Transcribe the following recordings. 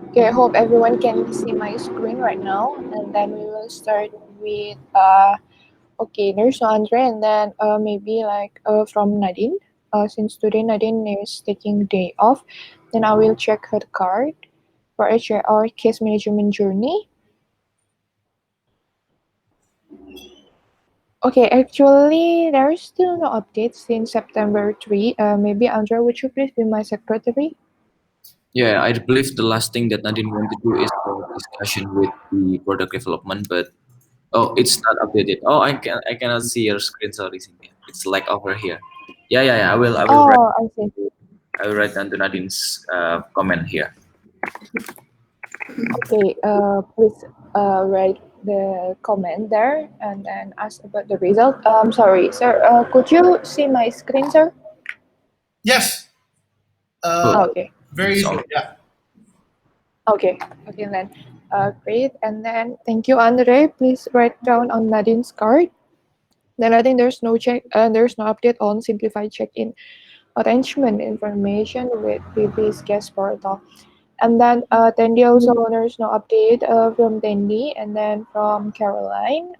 Okay, I hope everyone can see my screen right now, and then we will start with okay, there's Andre, and then maybe like from Nadine. Since today Nadine is taking day off, then I will check her card for HAR case management journey. Okay, actually, there's still no updates since September 3. Maybe Andre, would you please be my secretary? Yeah, I believe the last thing that Nadine want to do is the discussion with the product development, but oh, it's not updated. Oh, I cannot see your screen. Sorry, Cynthia. It's like over here. Yeah. Oh, I see. I will write down to Nadine's comment here. Okay, please write the comment there and then ask about the result. Sorry, sir. Could you see my screen, sir? Yes. Uh, Oh, Okay, very it's easy. all. Yeah. okay then. Great. And then thank you, Andre. Please write down on Nadine's card. Then I think there's no update on simplified check-in arrangement information with BB's guest portal. And then Tendi also there's no update from Tendi and then from Caroline.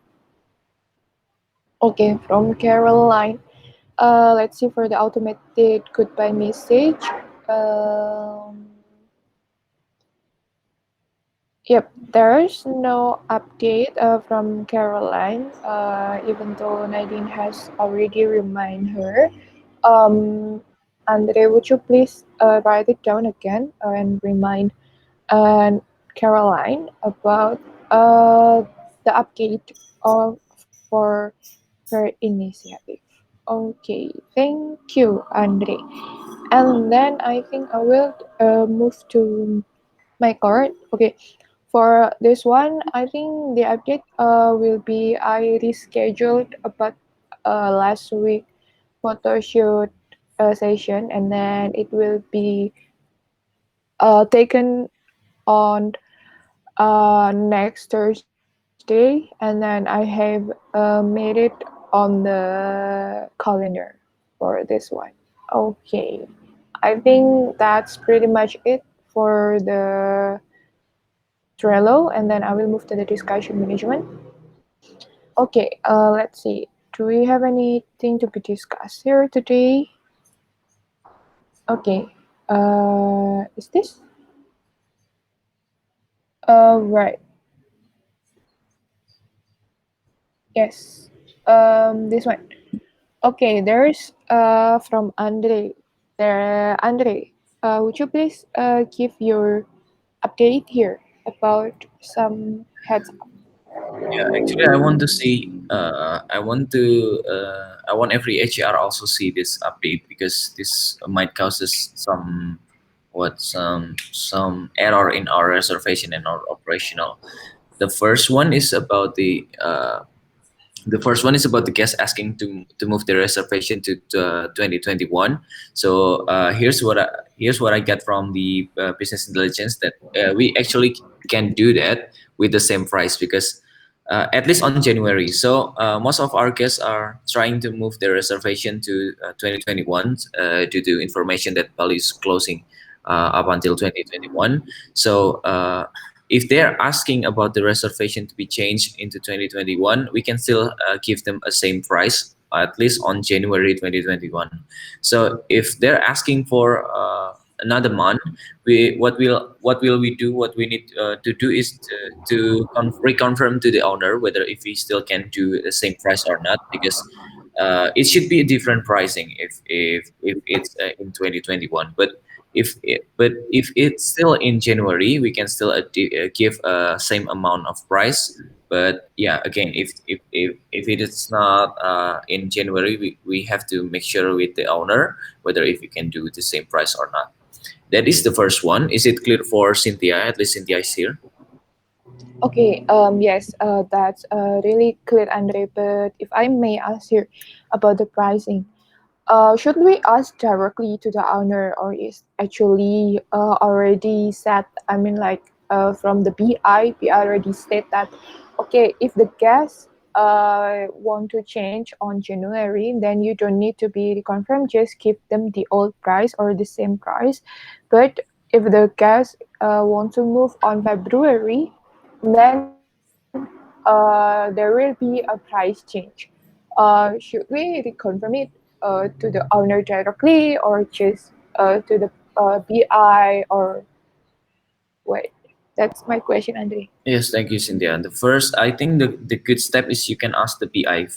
Okay, from Caroline. Let's see for the automated goodbye message. Um, yep, there's no update from Caroline, even though Nadine has already reminded her. Andre, would you please write it down again and remind uh, Caroline about uh, the update of for her initiative. Okay, thank you, Andre. And then I think I will move to my card. Okay, for this one, I think the update will be I rescheduled about last week photo shoot session, and then it will be taken on next Thursday, and then I have made it on the calendar for this one. Okay, I think that's pretty much it for the Trello, and then I will move to the discussion management. Okay, let's see. Do we have anything to be discussed here today? Okay, is this? Right. Yes. This one. Okay, there's from Andre. There, Andre. Would you please give your update here about some heads up? Yeah, actually, I want to see. I want every HR also see this update because this might causes some error in our reservation and our operational. The first one is about the first one is about the guest asking to move the reservation to 2021. So here's what I get from the business intelligence that we actually can do that with the same price because at least on January. So most of our guests are trying to move their reservation to 2021 due to information that Bali is closing up until 2021. So if they're asking about the reservation to be changed into 2021, we can still give them a same price at least on January 2021. So if they're asking for another month, what will we do? What we need to do is to reconfirm to the owner whether if we still can do the same price or not because it should be a different pricing if it's in 2021. But if it's still in January, we can still give same amount of price. But yeah, again, if it is not in January, we have to make sure with the owner whether if we can do the same price or not. That is the first one. Is it clear for Cynthia? At least Cynthia is here. Okay, yes, that's really clear, Andre. But if I may ask here about the pricing, should we ask directly to the owner or is actually already set? I mean, like from the BI already state that, okay, if the guests want to change on January, then you don't need to be reconfirmed. Just give them the old price or the same price. But if the guest want to move on February, then there will be a price change. Should we reconfirm it to the owner directly or just to the BI or wait? That's my question, Andre. Yes, thank you, Cynthia. And the first, I think the good step is you can ask the PI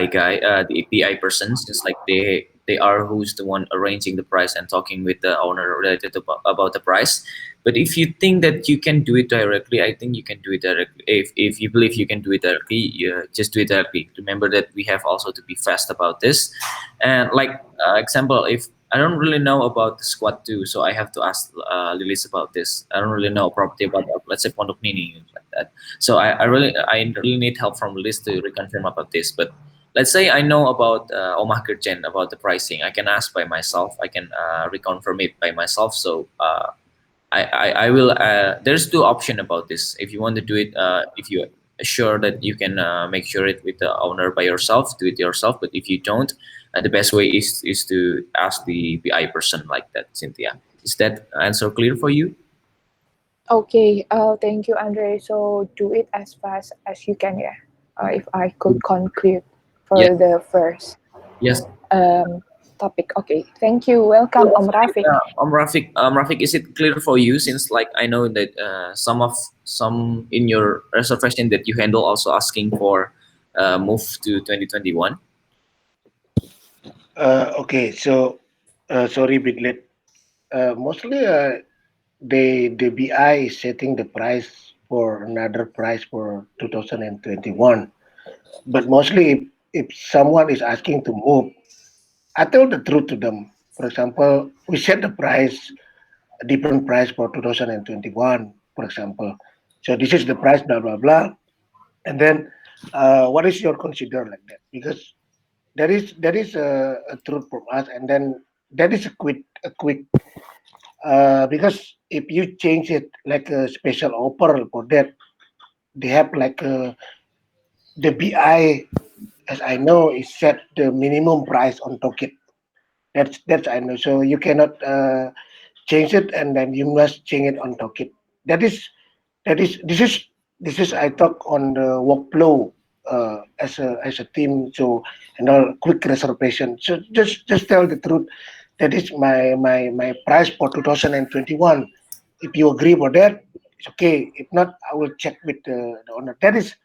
guy, the PI person, since like they are who's the one arranging the price and talking with the owner related to, about the price. But if you think that you can do it directly, I think you can do it directly. If you believe you can do it directly, just do it directly. Remember that we have also to be fast about this. And like example, if I don't really know about the squad too, so I have to ask Lilis about this. I don't really know property about let's say Pondok Mini like that. So I really need help from Lilis to reconfirm about this. But let's say I know about Omah Kerjen about the pricing. I can ask by myself. I can reconfirm it by myself. So I will. There's two option about this. If you want to do it, if you sure that you can make sure it with the owner by yourself, do it yourself. But if you don't, the best way is to ask the BI person like that, Cynthia. Is that answer clear for you? Okay, thank you, Andre. So do it as fast as you can, yeah. If I could conclude Yes. for the first Yes. um, topic. Okay, thank you. Welcome, Rafik. Rafik, is it clear for you? Since like I know that some in your reservation that you handle also asking for move to 2021. Okay, so sorry, Biglet. Mostly, the BI is setting the price for another price for 2021. But mostly, if someone is asking to move, I tell the truth to them. For example, we set the price, a different price for 2021, for example. So this is the price, blah blah blah. And then, what is your consider like that? Because there is a truth from us, and then that is a quick because if you change it like a special offer for that, they have like the BI, as I know, is set the minimum price on token. That's I know. So you cannot change it, and then you must change it on token. That is that is this is I talk on the workflow as a team. So and all quick reservation. So just tell the truth. That is my price for 2021. If you agree for that, it's okay. If not, I will check with the owner. That is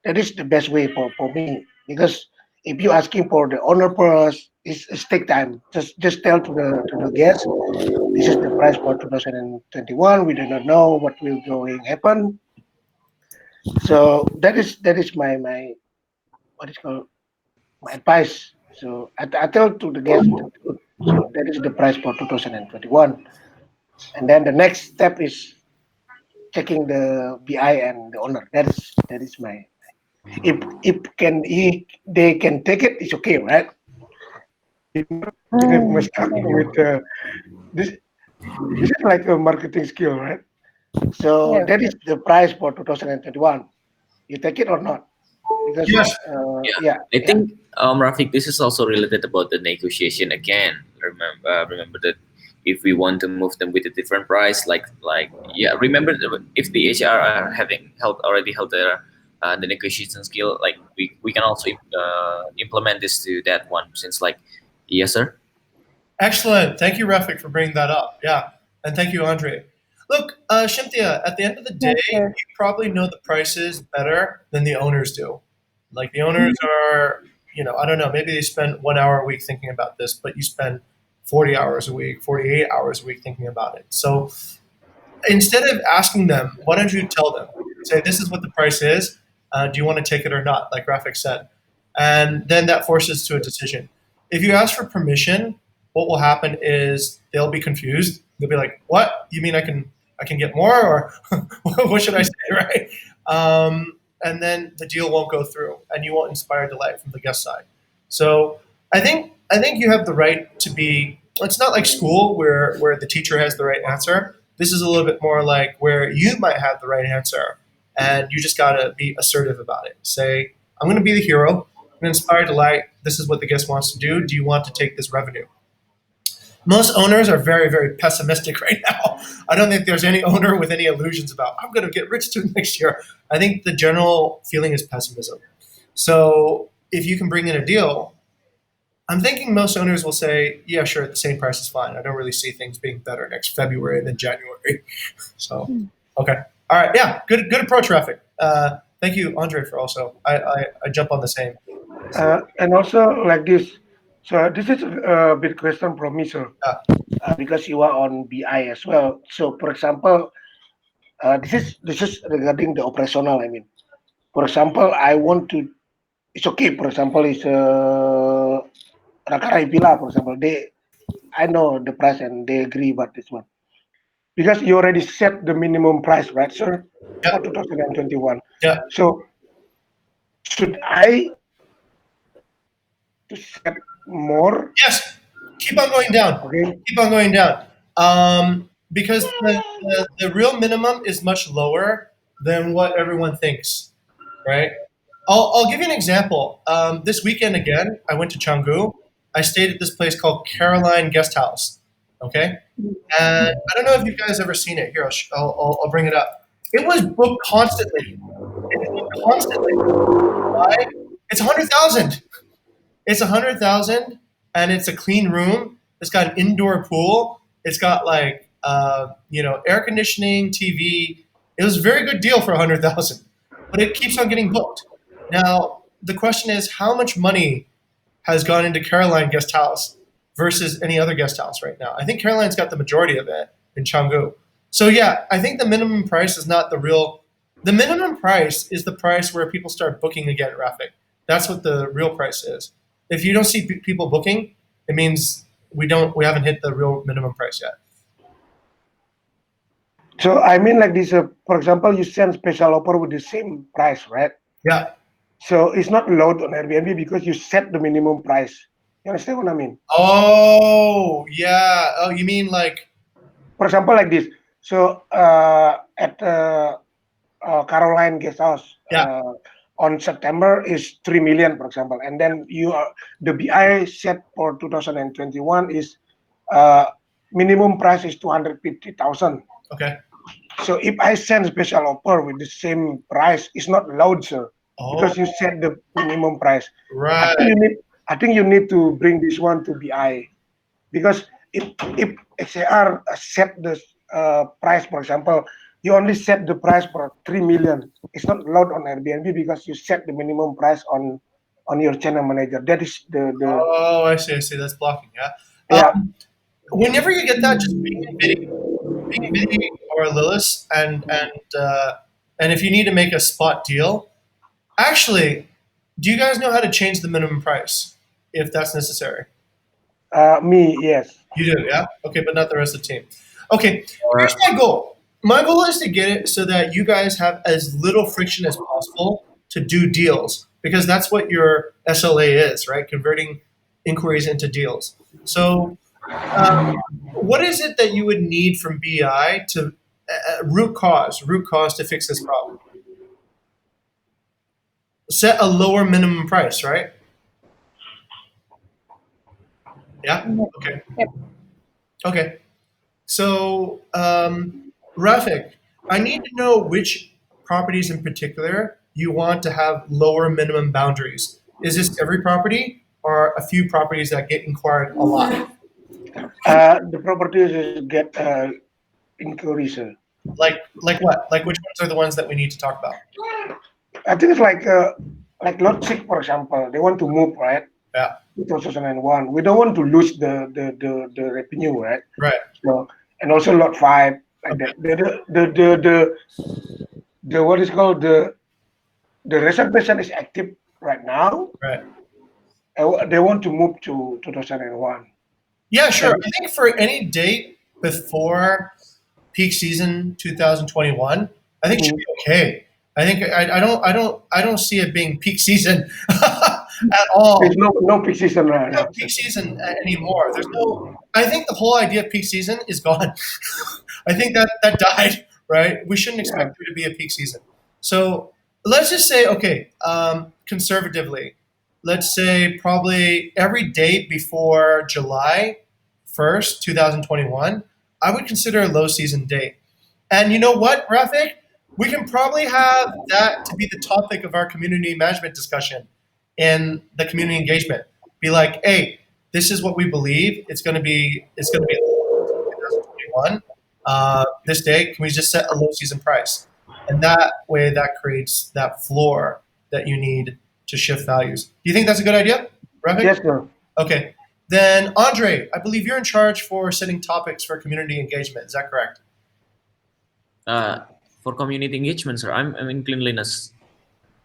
the best way for me, because if you asking for the owner price, it's take time. Just tell to the guest, this is the price for 2021. We do not know what will going happen. So that is my what is called my advice. So I tell to the guest the truth. So that is the price for 2021. And then the next step is checking the BI and the owner. That is my, if can he they can take it, it's okay, right? They Mm, must start with this. This is like a marketing skill, right? So yeah, that is the price for 2021. You take it or not? Because Yes. Yeah, yeah, I yeah. think Rafik, this is also related about the negotiation again. Remember that if we want to move them with a different price, like yeah, remember if the HR are having held already held the negotiation skill, like we can also implement this to that one since like yes sir. Excellent. Thank you, Rafik, for bringing that up. Yeah. And thank you, Andre. Look, Shintia, at the end of the day, yes, you sir. probably know the prices better than the owners do. Like the owners Mm, are, I don't know, maybe they spend 1 hour a week thinking about this, but you spend 40 hours a week, 48 hours a week thinking about it. So instead of asking them, why don't you tell them? Say, this is what the price is. Do you want to take it or not? Like Rafik said. And then that forces to a decision. If you ask for permission, what will happen is they'll be confused. They'll be like, what? You mean I can get more? Or what should I say, right? And then the deal won't go through and you won't inspire delight from the guest side. So I think you have the right to be, it's not like school where the teacher has the right answer. This is a little bit more like where you might have the right answer, and you just gotta be assertive about it. Say, I'm going to be the hero. I'm going to inspire delight. This is what the guest wants to do. Do you want to take this revenue? Most owners are very, very pessimistic right now. I don't think there's any owner with any illusions about I'm going to get rich too next year. I think the general feeling is pessimism. So if you can bring in a deal, I'm thinking most owners will say, yeah, sure, the same price is fine. I don't really see things being better next February than January. So, okay. All right. Yeah. Good approach, Rafik. Thank you, Andre, for also. I jump on the same. And also like this. So this is a big question from me, sir, Uh, because you are on BI as well. So for example, this is regarding the operational. I mean, for example, I want to. It's okay. For example, it's Rakarai Villa. For example, I know the price and they agree about this one because you already set the minimum price, right, sir, yeah. for 2021. Yeah. So should I to set more? Yes. Keep on going down. Okay. Keep on going down. Because the real minimum is much lower than what everyone thinks, right? I'll give you an example. This weekend again, I went to Canggu. I stayed at this place called Caroline Guest House. Okay, and I don't know if you guys ever seen it. Here, I'll bring it up. It was booked constantly. It was booked constantly. Why? It's 100,000. It's 100,000, and it's a clean room. It's got an indoor pool. It's got like air conditioning, TV. It was a very good deal for 100,000, but it keeps on getting booked. Now the question is, how much money has gone into Caroline Guest House versus any other guest house right now? I think Caroline's got the majority of it in Canggu. So yeah, I think the minimum price is not the real. The minimum price is the price where people start booking again, Rafik. That's what the real price is. If you don't see people booking, it means we haven't hit the real minimum price yet. So I mean like this. For example, you send special offer with the same price, right? Yeah. So it's not allowed on Airbnb because you set the minimum price. You understand what I mean? Oh yeah. Oh, you mean like For example, like this. So at Caroline Guest House yeah. on September is 3 million, for example, and then the BI set for 2021 is uh, minimum price is 250,000. Okay. So if I send special offer with the same price, it's not allowed, sir, Oh because you set the minimum price. I think right. you need. I think you need to bring this one to BI because if HAR set the price, for example, you only set the price for 3 million. It's not allowed on Airbnb because you set the minimum price on your channel manager. That is the Oh, I see. I see. That's blocking. Yeah. yeah. Whenever you get that, just being Vinny or Lillis, and if you need to make a spot deal, actually, do you guys know how to change the minimum price if that's necessary? Me, yes. You do, yeah. Okay, but not the rest of the team. Okay, here's Or my goal. My goal is to get it so that you guys have as little friction as possible to do deals because that's what your SLA is, right? Converting inquiries into deals. So what is it that you would need from BI to root cause to fix this problem? Set a lower minimum price, right? Yeah. Okay. Yep. Okay. So, Rafik, I need to know which properties in particular you want to have lower minimum boundaries. Is this every property or a few properties that get inquired a lot? The properties is get inquiries. Like what? Like which ones are the ones that we need to talk about? I think it's like lot six, for example. They want to move, right? Yeah. 2001. We don't want to lose the revenue, right? Right. So and also lot five, like Okay. that. The what is called the reservation is active right now. Right. They want to move to 2001. Yeah, sure. And I think for any date before peak season 2021, I think it should mm, be okay. I think I don't see it being peak season at all. there's no peak season right No now. peak season anymore. There's no. I think the whole idea of peak season is gone. I think that died. Right. We shouldn't Yeah. expect there to be a peak season. So let's just say, okay, conservatively, let's say probably every date before July 1st, 2021, I would consider a low season date. And you know what, Rafik? We can probably have that to be the topic of our community management discussion in the community engagement. Be like, hey, this is what we believe. It's going to be 2021. This day, can we just set a low season price? And that way, that creates that floor that you need to shift values. Do you think that's a good idea, Rafik? Yes, sir. Okay. Then, Andre, I believe you're in charge for setting topics for community engagement. Is that correct? Uh, for community engagement, sir, I'm in cleanliness.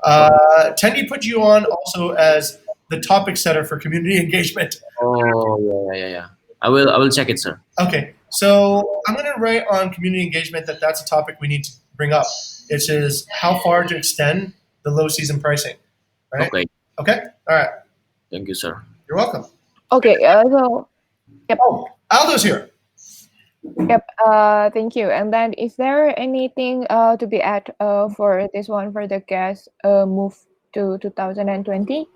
Tendy put you on also as the topic setter for community engagement. Oh, yeah. I will check it, sir. Okay, so I'm going to write on community engagement that that's a topic we need to bring up. It is how far to extend the low season pricing, right? Okay, Okay, all right. thank you, sir. You're welcome. Okay, so yep, Oh, Aldo's here. yep. Thank you. And then, is there anything to be add for this one for the gas move to 2020?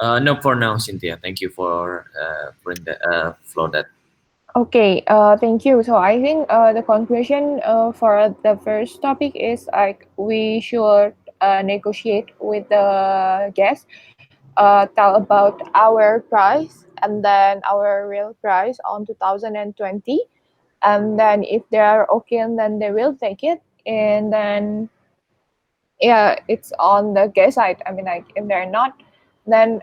No, for now, Cynthia. Thank you for bring the floor that. Okay, thank you. So I think the conclusion for the first topic is like we should negotiate with the guest, tell about our price and then our real price on 2020. And then if they are okay, and then they will take it. And then yeah, it's on the guest side. I mean, like if they're not, then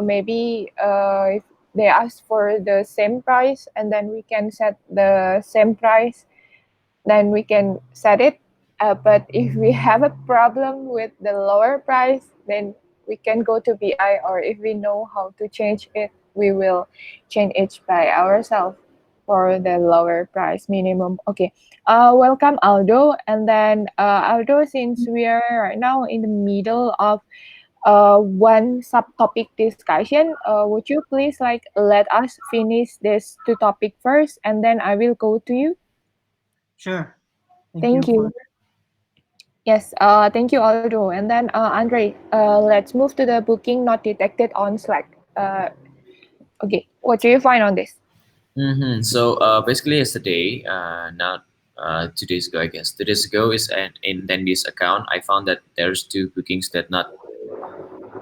maybe if they ask for the same price, and then we can set the same price, then we can set it. But if we have a problem with the lower price, then we can go to BI, or if we know how to change it, we will change it by ourselves for the lower price minimum. Okay. Welcome Aldo. And then Aldo, since we are right now in the middle of one subtopic discussion, would you please like let us finish this two topic first, and then I will go to you. Sure. Thank Thank you for you. Yes, thank you, Aldo. And then, Andre, let's move to the booking not detected on Slack. Okay, what do you find on this? So basically, yesterday, not 2 days ago, I guess 2 days ago is in Dandy's account. I found that there's two bookings that not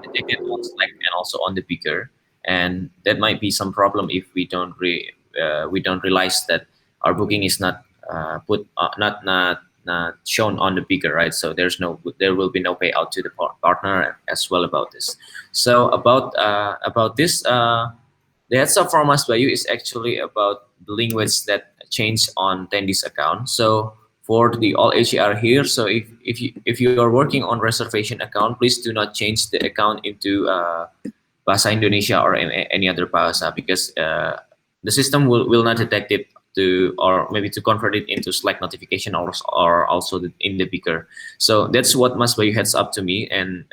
detected on Slack and also on the beaker, and that might be some problem if we don't realize that our booking is not not shown on the beaker, right? So there will be no payout to the partner as well about this. So about this. The heads up from us value is actually about the language that change on Tendy's account. So for the all HAR here, so if you are working on reservation account, please do not change the account into Bahasa Indonesia or any other bahasa, because the system will not detect it to, or maybe to convert it into Slack notification, or also in the beaker. So that's what Mas Bayu heads up to me, and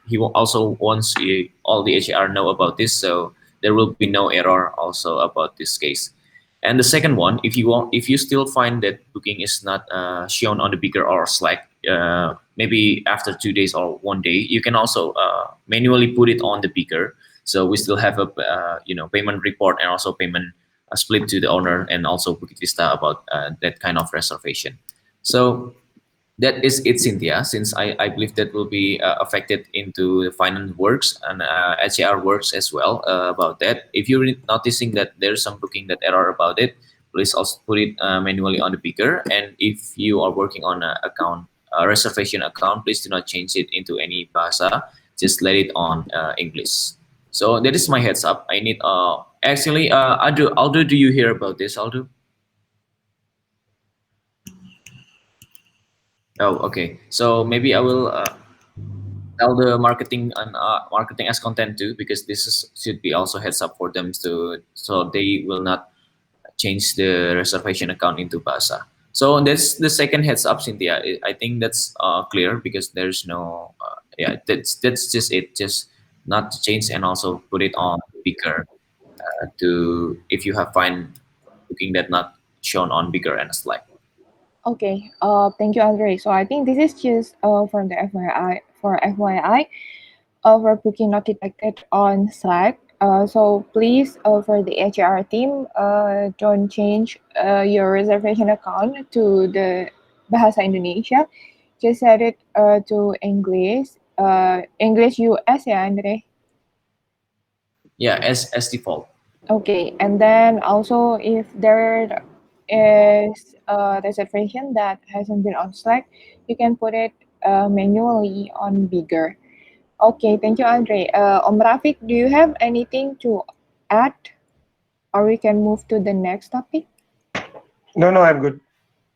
he also wants all the HR know about this, so there will be no error also about this case. And the second one, if you still find that booking is not shown on the beaker or Slack, maybe after 2 days or one day, you can also manually put it on the beaker. So we still have a payment report and also payment split to the owner and also Bukit Vista about that kind of reservation. So that is it, Cynthia, since I believe that will be affected into the finance works and HCR works as well about that. If you're noticing that there's some booking that error about it, please also put it manually on the beaker. And if you are working on a reservation account, please do not change it into any bahasa. Just let it on English. So that is my heads up. I need actually Aldo, do you hear about this, Aldo? Oh, okay. So maybe I will tell the marketing and marketing as content too, because should be also heads up for them to, so they will not change the reservation account into Basa. So that's the second heads up, Cynthia. I think that's clear, because there's no yeah, that's just it. Just not to change and also put it on bigger to, if you have find booking that not shown on bigger and Slack. Okay, thank you, Andre. So I think this is just from the FYI, for FYI, for booking not detected on Slack. So please, for the HR team, don't change your reservation account to the Bahasa Indonesia. Just set it to English, English US ya, Andre. Yeah, as default. Okay, and then also if there is a reservation that hasn't been on Slack, you can put it manually on bigger. Okay, thank you, Andre. Om Rafiq, do you have anything to add, or we can move to the next topic? No, no, I'm good.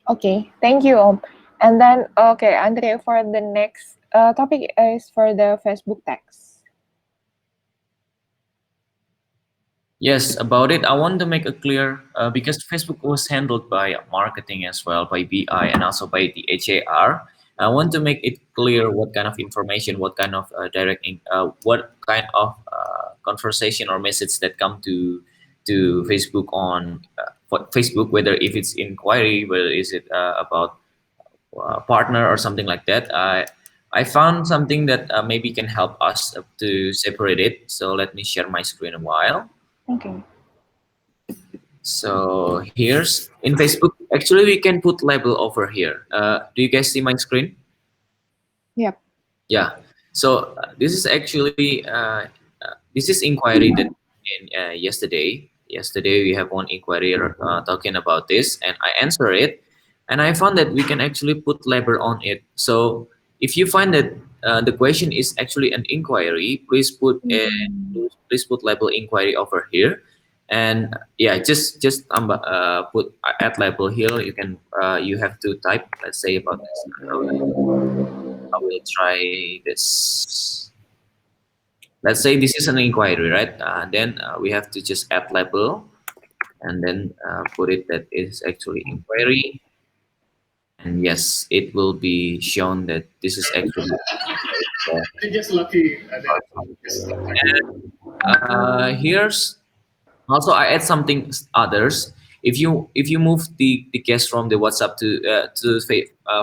Okay, thank you, Om. And then, okay, Andre, for the next topic is for the Facebook tags. Yes, about it, I want to make it clear because Facebook was handled by marketing as well, by BI, and also by the HAR. I want to make it clear what kind of information, what kind of what kind of conversation or message that come to Facebook on for Facebook, whether if it's inquiry, whether is it about partner or something like that. I found something that maybe can help us to separate it. So let me share my screen a while. Okay. So here's in Facebook. Actually, we can put label over here. Do you guys see my screen? Yep. Yeah. So this is actually this is inquiry that in yesterday. Yesterday we have one inquiry talking about this, and I answer it, and I found that we can actually put label on it. So if you find that the question is actually an inquiry, Mm. please put label inquiry over here, and yeah, just put add label here. You can you have to type. Let's say about this. I will try this. Let's say this is an inquiry, right? Then we have to just add label and then put it that it is actually inquiry. And yes, it will be shown that this is actually uh, here's also I add something others. If you move the guest from the WhatsApp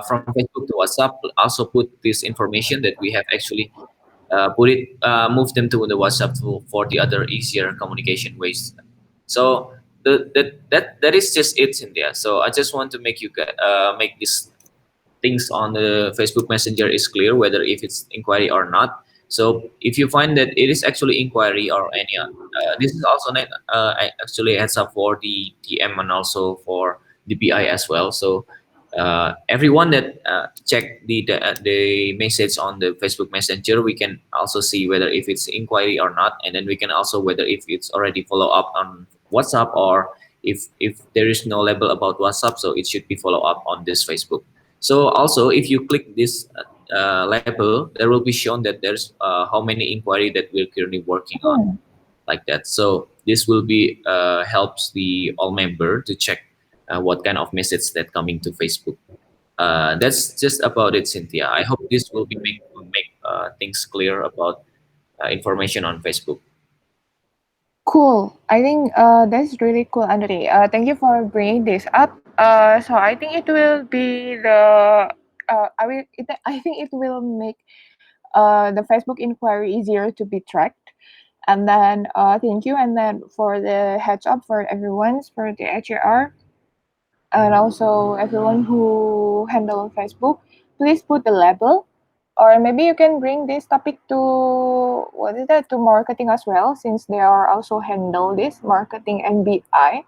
from Facebook to WhatsApp, also put this information that we have actually move them to the WhatsApp for the other easier communication ways. So that is just it in there. So I just want to make these things on the Facebook Messenger is clear whether if it's inquiry or not. So if you find that it is actually inquiry or any, this is also actually heads up for the TM and also for the BI as well. So everyone that check the message on the Facebook Messenger, we can also see whether if it's inquiry or not, and then we can also whether if it's already follow up on WhatsApp or if there is no label about WhatsApp, so it should be follow up on this Facebook. So also, if you click this label, there will be shown that there's how many inquiry that we're currently working on, Hmm. like that. So this will be helps the all member to check what kind of message that coming to Facebook. That's just about it, Cynthia. I hope this will be make things clear about information on Facebook. Cool. I think that's really cool, Andre. Thank you for bringing this up. So I think it will be the I think it will make the Facebook inquiry easier to be tracked. And then thank you. And then for the heads up for everyone for the HAR and also everyone who handle Facebook, please put the label. Or maybe you can bring this topic to what is that to marketing as well, since they are also handle this marketing and BI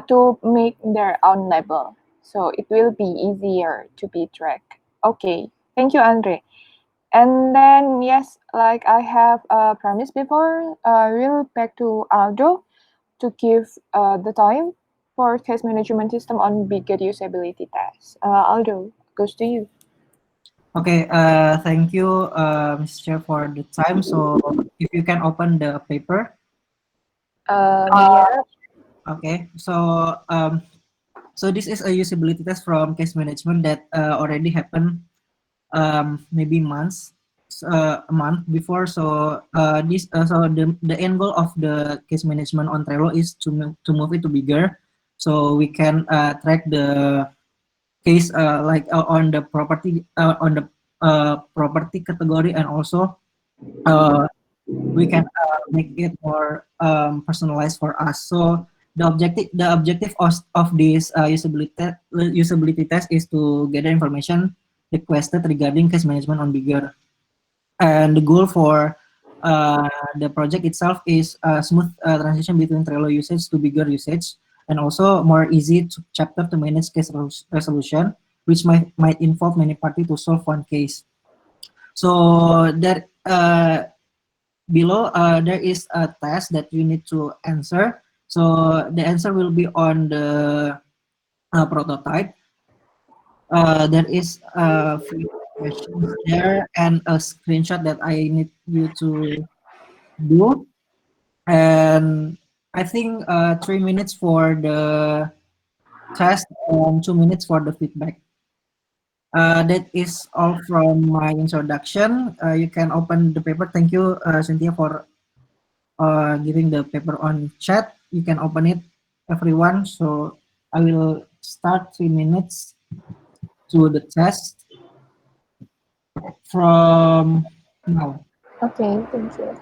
to make their own label. So it will be easier to be tracked. Okay, thank you, Andre. And then yes, like I have promised before, we'll back to Aldo to give the time for test management system on bigger usability tests. Aldo, goes to you. Okay, thank you, Mr. Chair, for the time. So if you can open the paper. Yeah. Okay, so this is a usability test from case management that already happened maybe a month before. So the end goal of the case management on Trello is to move it to bigger, so we can track the case on the property category, and also uh, we can make it more personalized for us. So the objective of this usability test is to gather information requested regarding case management on Bigger. And the goal for uh, the project itself is a smooth transition between Trello usage to Bigger usage, and also more easy to chapter to manage case resolution, which might involve many parties to solve one case. So that below there is a test that you need to answer. So the answer will be on the prototype. There is a few questions there and a screenshot that I need you to do. And I think 3 minutes for the test and 2 minutes for the feedback. That is all from my introduction. You can open the paper. Thank you, Cynthia, for giving the paper on chat. You can open it, everyone. So I will start 3 minutes to the test from now. Okay, thank you.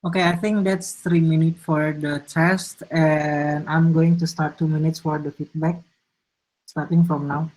Okay, I think that's 3 minutes for the test, and I'm going to start 2 minutes for the feedback, starting from now.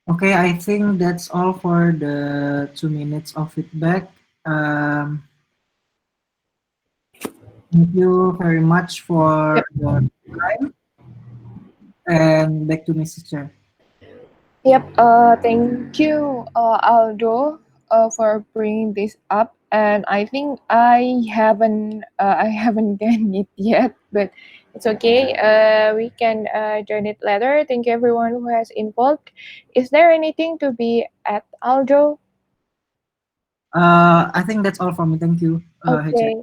Okay, I think that's all for the 2 minutes of feedback. Um, Thank you very much for Yep. the time, and back to Mrs. Chair. Yep. Thank you, Aldo, for bringing this up. And I think I haven't done it yet, but it's okay. We can join it later. Thank you, everyone who has involved. Is there anything to be at Aldo? I think that's all from me. Thank you, HJ. Okay.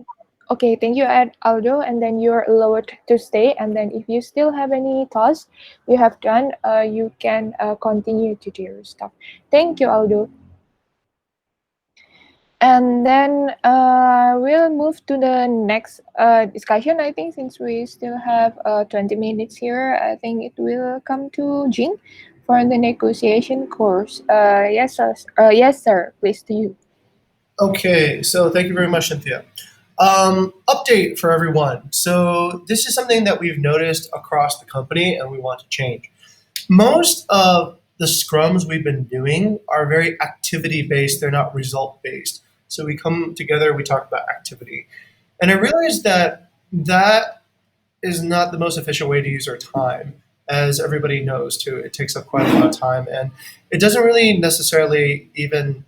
Okay, thank you, Aldo. And then you're allowed to stay. And then if you still have any thoughts you have done, you can continue to do your stuff. Thank you, Aldo. And then we'll move to the next discussion. I think since we still have 20 minutes here, I think it will come to Jing for the negotiation course. Yes, sir. Yes, sir. Please to you. Okay, so thank you very much, Cynthia. Update for everyone. So this is something that we've noticed across the company, and we want to change. Most of the scrums we've been doing are very activity based, they're not result based. So we come together, we talk about activity. And I realized that that is not the most efficient way to use our time. As everybody knows, too, it takes up quite a lot of time, and it doesn't really necessarily even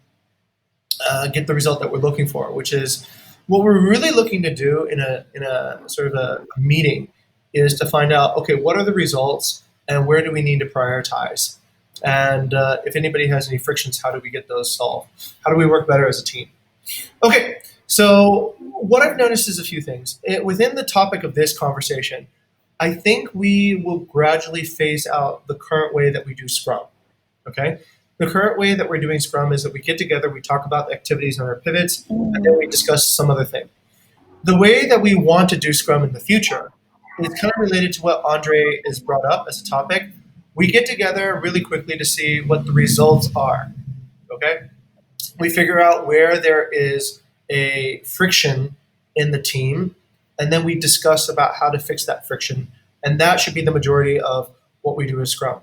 get the result that we're looking for, which is what we're really looking to do in a sort of a meeting is to find out, okay, what are the results and where do we need to prioritize? And if anybody has any frictions, how do we get those solved? How do we work better as a team? Okay, so what I've noticed is a few things. Within the topic of this conversation, I think we will gradually phase out the current way that we do Scrum. Okay? The current way that we're doing Scrum is that we get together, we talk about the activities on our pivots, and then we discuss some other thing. The way that we want to do Scrum in the future is kind of related to what Andre has brought up as a topic. We get together really quickly to see what the results are. Okay? We figure out where there is a friction in the team, and then we discuss about how to fix that friction. And that should be the majority of what we do as Scrum.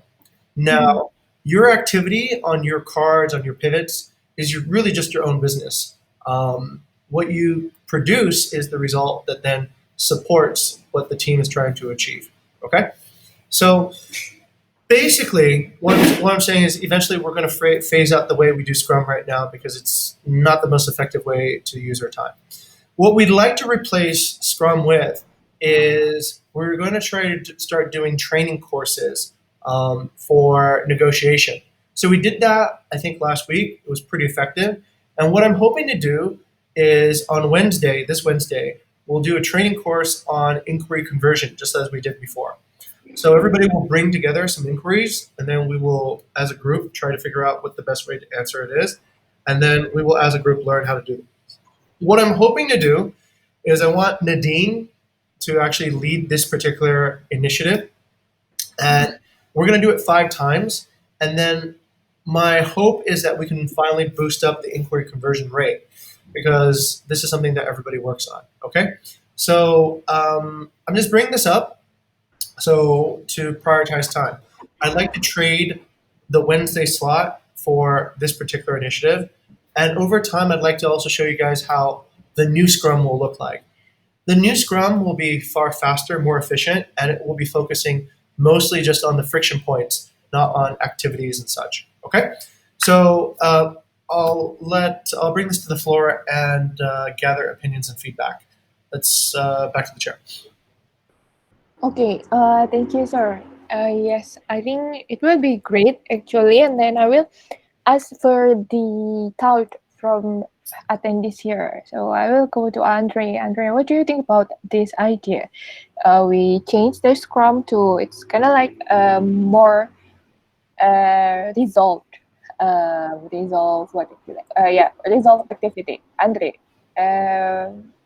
Now, your activity on your cards, on your pivots, is really just your own business. What you produce is the result that then supports what the team is trying to achieve. Okay? So basically, what I'm saying is eventually we're going to phase out the way we do Scrum right now because it's not the most effective way to use our time. What we'd like to replace Scrum with is we're going to try to start doing training courses for negotiation. So we did that, I think, last week. It was pretty effective. And what I'm hoping to do is on Wednesday, this Wednesday, we'll do a training course on inquiry conversion, just as we did before. So everybody will bring together some inquiries, and then we will, as a group, try to figure out what the best way to answer it is. And then we will, as a group, learn how to do it. What I'm hoping to do is I want Nadine to actually lead this particular initiative. And we're going to do it 5 times. And then my hope is that we can finally boost up the inquiry conversion rate because this is something that everybody works on. Okay. So I'm just bringing this up. So to prioritize time, I'd like to trade the Wednesday slot for this particular initiative. And over time, I'd like to also show you guys how the new Scrum will look like. The new Scrum will be far faster, more efficient, and it will be focusing mostly just on the friction points, not on activities and such. Okay, so I'll bring this to the floor and gather opinions and feedback. Let's back to the chair. Okay, thank you, sir. Yes, I think it will be great actually, and then I will ask for the thought from attendees here. So I will go to Andre. Andre, what do you think about this idea? We change the Scrum to it's kind of like more resolve what if you like. Yeah, resolve activity. Andre,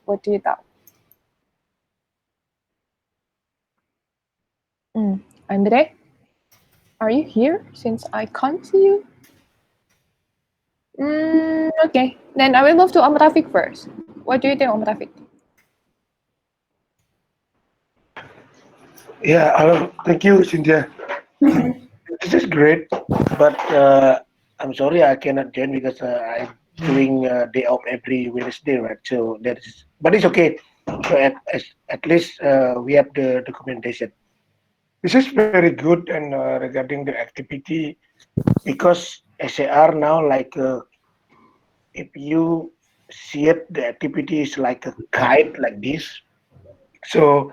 what do you think? Andre, are you here? Since I can't see you. Okay, then I will move to Rafiq first. What do you think, Rafiq? Yeah, thank you, Cynthia. This is great, but I'm sorry I cannot join because I'm doing day off every Wednesday, right? So that is, but it's okay. So at least we have the documentation. This is very good, and regarding the activity, because SAR now, like if you see it, the activity is like a guide like this. So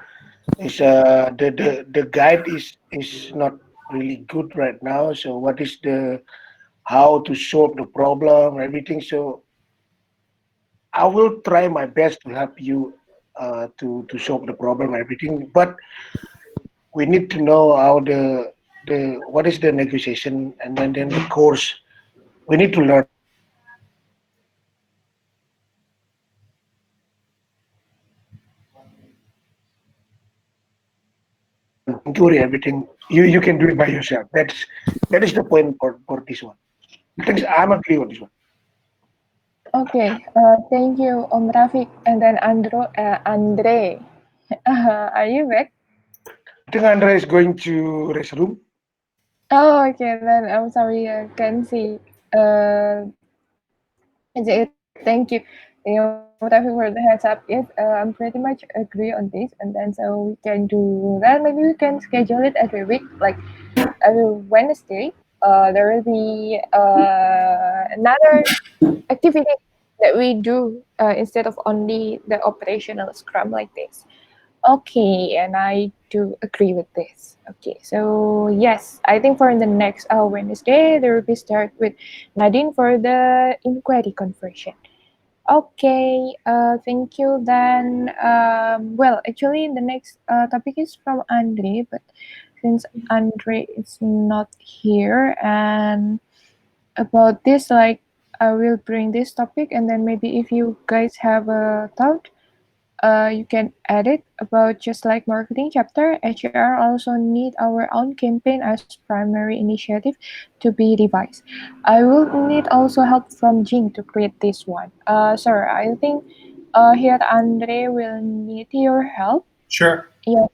it's the guide is not really good right now. So what is the how to solve the problem, everything. So I will try my best to help you to solve the problem, everything. But we need to know how the what is the negotiation, and then the course. We need to learn inquiry, everything. You can do it by yourself. That is the point for this one. Thanks. I'm agree on this one. Okay, thank you, Rafiq. And then Andre, are you back? I think Andrea is going to rest room. Oh, okay, then I'm sorry, I can see. Thank you. Rafiq, for the heads up. Yes, I'm pretty much agree on this, and then so we can do that. Maybe we can schedule it every week, like every Wednesday. There will be another activity that we do instead of only the operational scrum like this. Okay, and I do agree with this. Okay, so yes, I think for the next Wednesday, there will be start with Nadine for the inquiry conversion. Okay, thank you. Then, well, actually, the next topic is from Andre, but since Andre is not here, and about this, like, I will bring this topic, and then maybe if you guys have a thought, you can add it about just like marketing chapter. HR also need our own campaign as primary initiative to be revised. I will need also help from Jing to create this one. Sir, I think here Andre will need your help. Sure. Yes.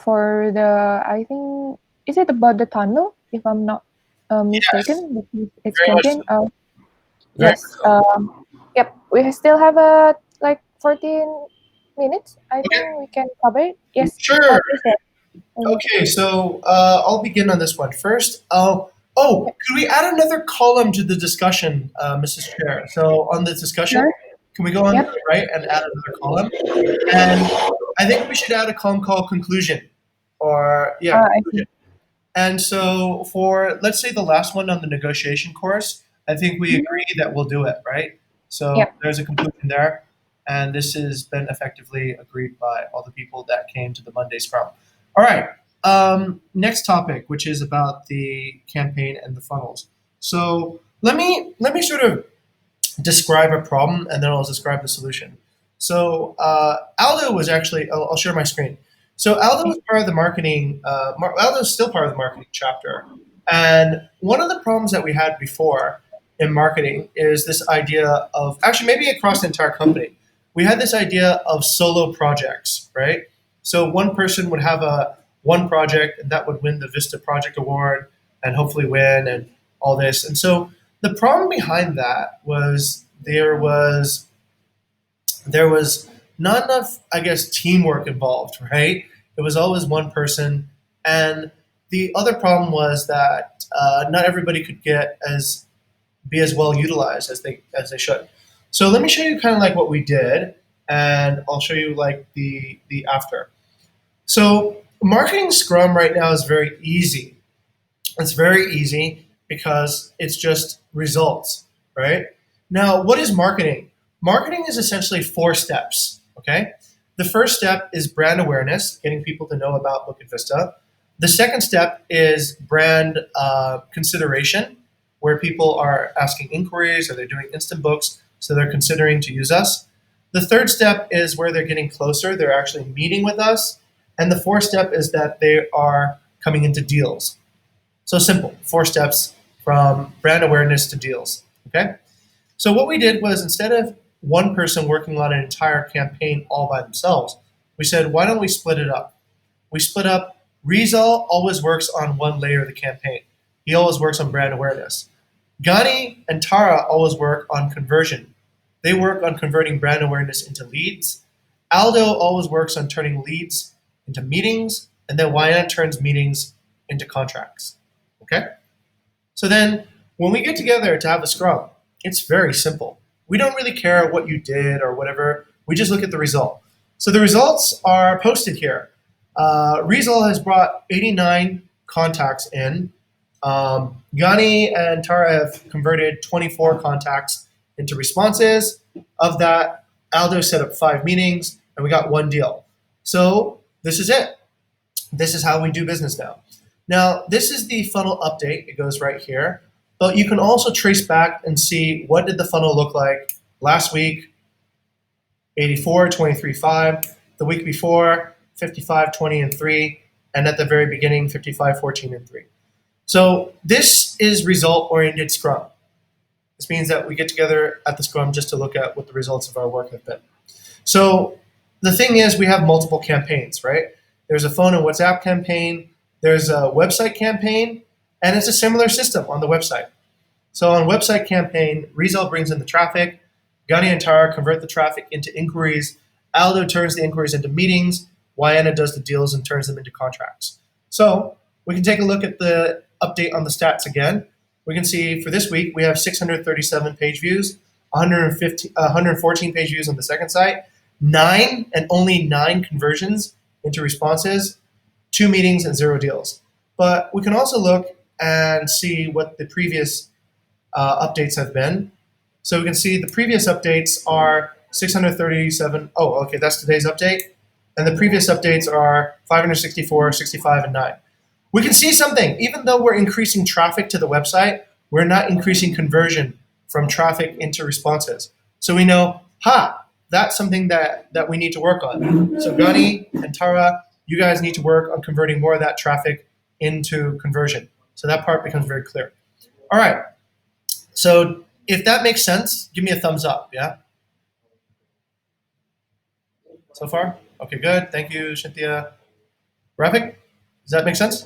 For the I think is it about the tunnel? If I'm not Yes, mistaken, it's very much so. campaign. Very much Yes. so. Yep. We still have like 14 minutes. I think Okay. we can cover it. Yes. Sure. Please go. Okay, so I'll begin on this one first. Yep. Could we add another column to the discussion, Mrs. Chair? So on the discussion, Sure. can we go on to Yep. the right and add another column? And I think we should add a column called conclusion, or yeah, I conclusion. see. And so for let's say the last one on the negotiation course, I think we Mhm. agree that we'll do it, right? So Yep. there's a conclusion there, and this has been effectively agreed by all the people that came to the Monday Scrum. All right. Next topic, which is about the campaign and the funnels. So let me sort of describe a problem and then I'll describe the solution. So Aldo was actually, I'll share my screen. So Aldo was part of the marketing, Aldo is still part of the marketing chapter. And one of the problems that we had before in marketing is this idea of, actually maybe across the entire company, we had this idea of solo projects, right? So one person would have a one project and that would win the Vista Project Award and hopefully win and all this. And so the problem behind that was there was not enough, I guess, teamwork involved, right? It was always one person, and the other problem was that not everybody could get as be as well utilized as they should. So let me show you kind of like what we did, and I'll show you like the after. So marketing Scrum right now is very easy. It's very easy because it's just results, right? Now, what is marketing? Marketing is essentially four steps, okay? The first step is brand awareness, getting people to know about Bukit Vista. The second step is brand consideration, where people are asking inquiries or they're doing instant books, so they're considering to use us. The third step is where they're getting closer, they're actually meeting with us. And the fourth step is that they are coming into deals. So simple, four steps from brand awareness to deals. Okay. So what we did was instead of one person working on an entire campaign all by themselves, we said, why don't we split it up? We split up. Rizal always works on one layer of the campaign. He always works on brand awareness. Gani and Tara always work on conversion. They work on converting brand awareness into leads. Aldo always works on turning leads into meetings, and then Wayana turns meetings into contracts. Okay? So then when we get together to have a scrum, it's very simple. We don't really care what you did or whatever. We just look at the result. So the results are posted here. Rizal has brought 89 contacts in. Gani and Tara have converted 24 contacts into responses. Of that, Aldo set up 5 meetings, and we got one deal. So this is it. This is how we do business now. Now, this is the funnel update. It goes right here. But you can also trace back and see what did the funnel look like last week, 84, 23, 5. The week before, 55, 20, and 3. And at the very beginning, 55, 14, and 3. So this is result-oriented Scrum. This means that we get together at the Scrum just to look at what the results of our work have been. So the thing is, we have multiple campaigns, right? There's a phone and WhatsApp campaign, there's a website campaign, and it's a similar system on the website. So on website campaign, Rizal brings in the traffic, Gani and Tara convert the traffic into inquiries, Aldo turns the inquiries into meetings, Wayana does the deals and turns them into contracts. So we can take a look at the update on the stats again. We can see for this week, we have 637 page views, 114 page views on the second site, 9 and only 9 conversions into responses, 2 meetings, and 0 deals. But we can also look and see what the previous updates have been. So we can see the previous updates are 637. Oh, okay, that's today's update. And the previous updates are 564, 65, and 9. We can see something. Even though we're increasing traffic to the website, we're not increasing conversion from traffic into responses. So we know, that's something that we need to work on. So Gani and Tara, you guys need to work on converting more of that traffic into conversion. So that part becomes very clear. All right. So if that makes sense, give me a thumbs up, yeah? So far? Okay, good. Thank you, Cynthia. Rafik, does that make sense?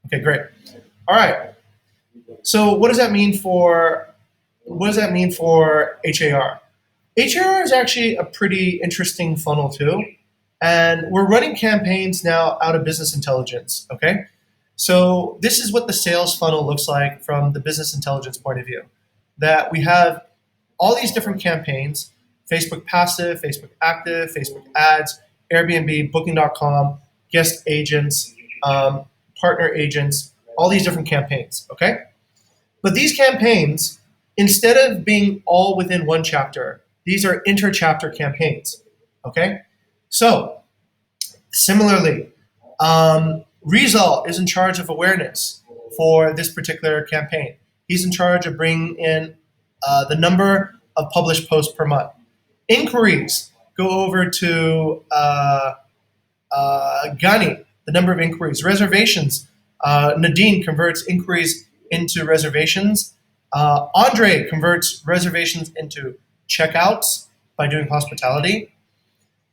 Okay, great. All right. So what does that mean for HAR? HAR is actually a pretty interesting funnel too. And we're running campaigns now out of business intelligence, okay? So this is what the sales funnel looks like from the business intelligence point of view. That we have all these different campaigns: Facebook passive, Facebook active, Facebook ads, Airbnb, booking.com, guest agents, partner agents, all these different campaigns, okay? But these campaigns, instead of being all within one chapter, these are inter-chapter campaigns, okay? So similarly, Rizal is in charge of awareness for this particular campaign. He's in charge of bringing in the number of published posts per month. Inquiries go over to Gani, the number of inquiries. Reservations, Nadine converts inquiries into reservations. Andre converts reservations into checkouts by doing hospitality.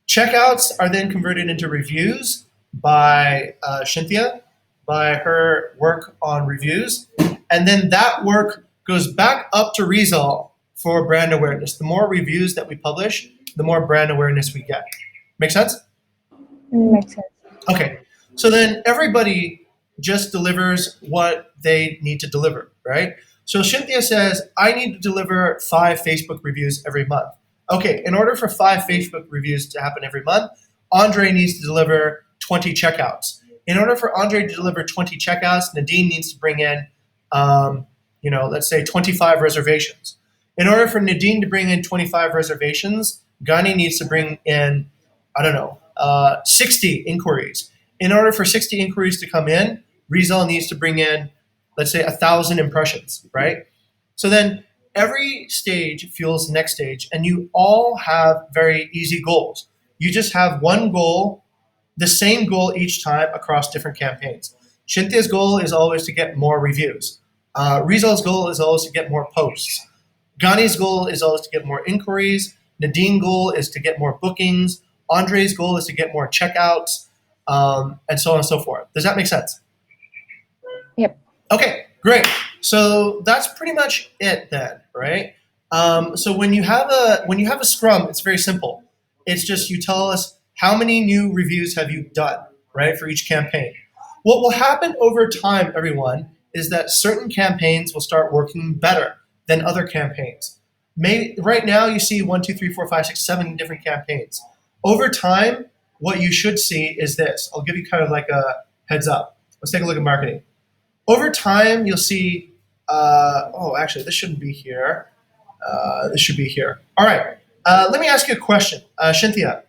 Checkouts are then converted into reviews by Cynthia, by her work on reviews. And then that work goes back up to Rizal for brand awareness. The more reviews that we publish, the more brand awareness we get. Make sense? Makes sense. Okay. So then everybody just delivers what they need to deliver, right? So Cynthia says, I need to deliver 5 Facebook reviews every month. Okay, in order for 5 Facebook reviews to happen every month, Andre needs to deliver 20 checkouts. In order for Andre to deliver 20 checkouts, Nadine needs to bring in, let's say 25 reservations. In order for Nadine to bring in 25 reservations, Gani needs to bring in, 60 inquiries. In order for 60 inquiries to come in, Rizal needs to bring in, let's say, 1,000 impressions, right? So then every stage fuels the next stage, and you all have very easy goals. You just have one goal, the same goal each time across different campaigns. Cynthia's goal is always to get more reviews. Rizal's goal is always to get more posts. Gani's goal is always to get more inquiries. Nadine's goal is to get more bookings. Andre's goal is to get more checkouts, and so on and so forth. Does that make sense? Yep. Okay, great. So that's pretty much it then, right? So when you have a scrum, it's very simple. It's just you tell us how many new reviews have you done, right, for each campaign. What will happen over time, everyone, is that certain campaigns will start working better than other campaigns. Maybe right now you see 1, 2, 3, 4, 5, 6, 7 different campaigns. Over time, what you should see is this. I'll give you kind of like a heads up. Let's take a look at marketing. Over time, you'll see, actually, this shouldn't be here. This should be here. All right. Let me ask you a question. Cynthia,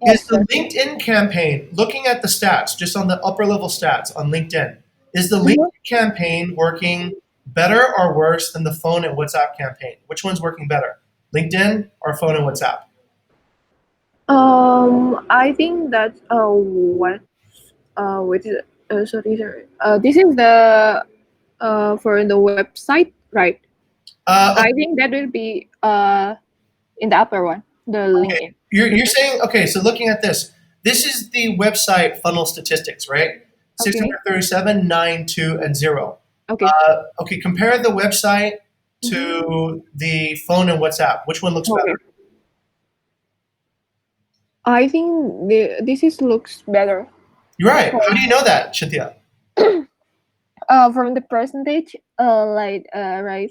is Yes, the sir. LinkedIn campaign, looking at the stats, just on the upper level stats on LinkedIn, is the Mhm. LinkedIn campaign working better or worse than the phone and WhatsApp campaign? Which one's working better, LinkedIn or phone and WhatsApp? I think that's what wait, sorry. This is the for the website, right? I Okay, think that will be in the upper one, the okay. LinkedIn. You're saying, okay, so looking at this is the website funnel statistics, right? Okay. 637, 9, 2, and 0. Okay. Okay, compare the website Mhm. to the phone and WhatsApp. Which one looks Okay. better? I think this is looks better. You're right. How do you know that, Cynthia? From the percentage, right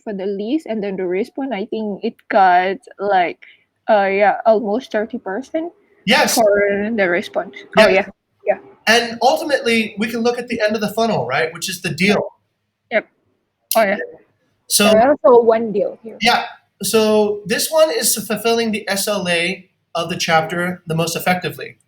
for the list and then the response, I think it got like Yeah, almost 30% Yes, for the response. Oh yes. yeah, yeah, And ultimately, we can look at the end of the funnel, right? Which is the deal. yep. Oh yeah. So There also one deal here. yeah. So this one is fulfilling the SLA of the chapter the most effectively.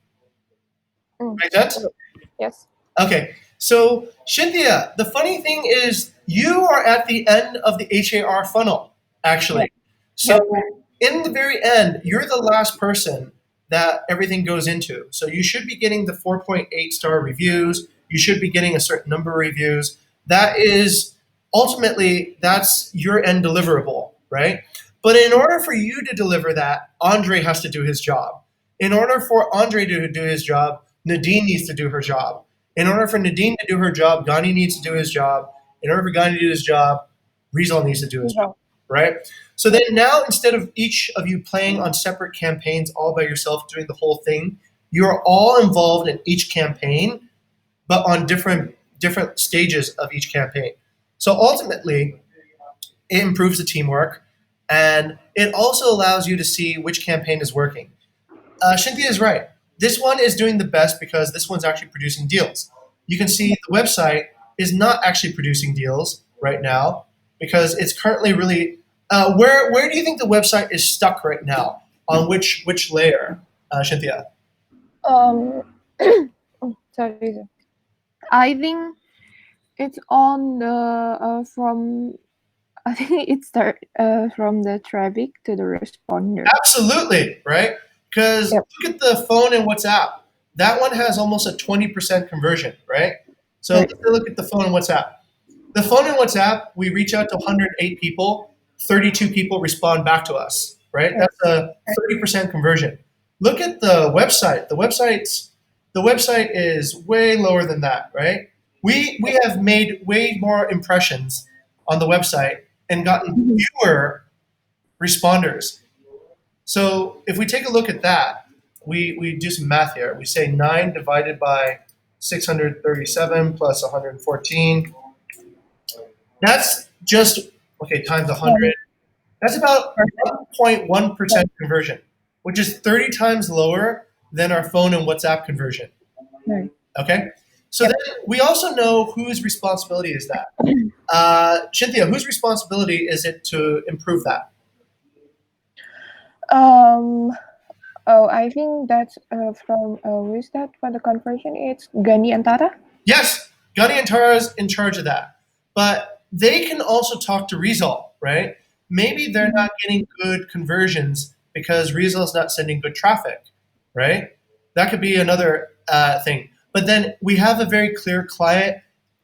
Mm. Make sense? Oh, yes. Okay. So Cynthia, the funny thing is you are at the end of the HAR funnel, Yeah. actually. So Yeah. in the very end, you're the last person that everything goes into. So you should be getting the 4.8 star reviews. You should be getting a certain number of reviews. That is ultimately that's your end deliverable, right? But in order for you to deliver that, Andre has to do his job. In order for Andre to do his job, Nadine needs to do her job. In order for Nadine to do her job, Gani needs to do his job. In order for Gani to do his job, Rizal needs to do his job, Well, right? So then now, instead of each of you playing on separate campaigns all by yourself doing the whole thing, you're all involved in each campaign, but on different stages of each campaign. So ultimately, it improves the teamwork, and it also allows you to see which campaign is working. Cynthia is right. This one is doing the best because this one's actually producing deals. You can see the website is not actually producing deals right now because it's currently really. Where do you think the website is stuck right now? On which layer, Cynthia? um, oh, sorry. Sir. I think it's on the from. I think it start from the traffic to the responder. Absolutely, right? Because Yep. look at the phone and WhatsApp. That one has almost a 20% conversion, right? So Right. let's look at the phone and WhatsApp. The phone and WhatsApp, we reach out to 108 people, 32 people respond back to us, right? Right. That's a 30% conversion. Look at the website. The website is way lower than that, right? We have made way more impressions on the website and gotten Mhm. fewer responders. So if we take a look at that, we do some math here. We say 9 divided by 637 plus 114. That's just, okay, times 100. Um, That's about perfect. 1.1% conversion, which is 30 times lower than our phone and WhatsApp conversion. Right. Okay? So then Yep. we also know whose responsibility is that. Cynthia, whose responsibility is it to improve that? Um. Oh, I think that's from who is that for the conversion? It's Gani Antara. Yes, Gunny and Tara is in charge of that. But they can also talk to Rizal, right? Maybe they're Mhm. not getting good conversions because Rizal's not sending good traffic, right? That could be another thing. But then we have a very clear client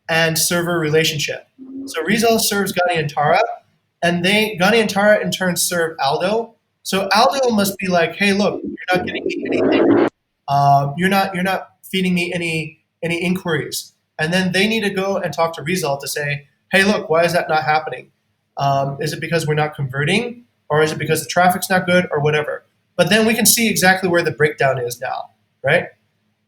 and server relationship. So Rizal serves Gunny and Tara, and Gunny and Tara in turn serve Aldo. So Aldo must be like, hey, look, you're not getting me anything. You're not feeding me any inquiries. And then they need to go and talk to Rizal to say, hey, look, why is that not happening? Is it because we're not converting, or is it because the traffic's not good, or whatever? But then we can see exactly where the breakdown is now, right?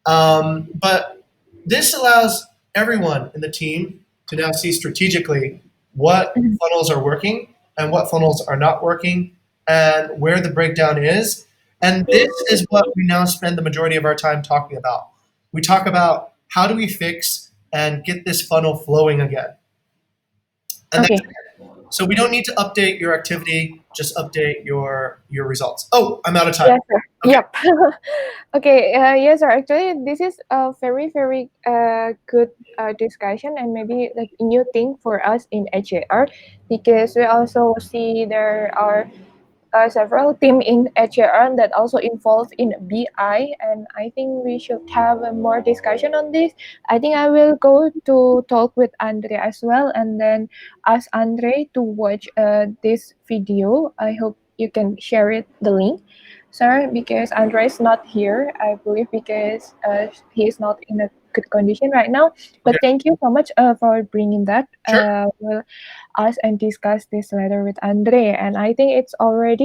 But this allows everyone in the team to now see strategically what Mhm. funnels are working and what funnels are not working and where the breakdown is. And this is what we now spend the majority of our time talking about. We talk about how do we fix and get this funnel flowing again. And that's Okay. it. So we don't need to update your activity, just update your results. Oh, I'm out of time. Yes, sir. Okay. Yep. Okay. Yes, sir. Actually, this is a very, very good discussion and maybe like a new thing for us in HAR because we also see there are several team in HAR that also involved in BI, and I think we should have a more discussion on this. I think I will go to talk with Andre as well, and then ask Andre to watch this video. I hope you can share it the link, sir, because Andre is not here. I believe because he is not in a good condition right now. Okay. But thank you so much for bringing that. Sure. We'll ask and discuss this later with Andre, and I think it's already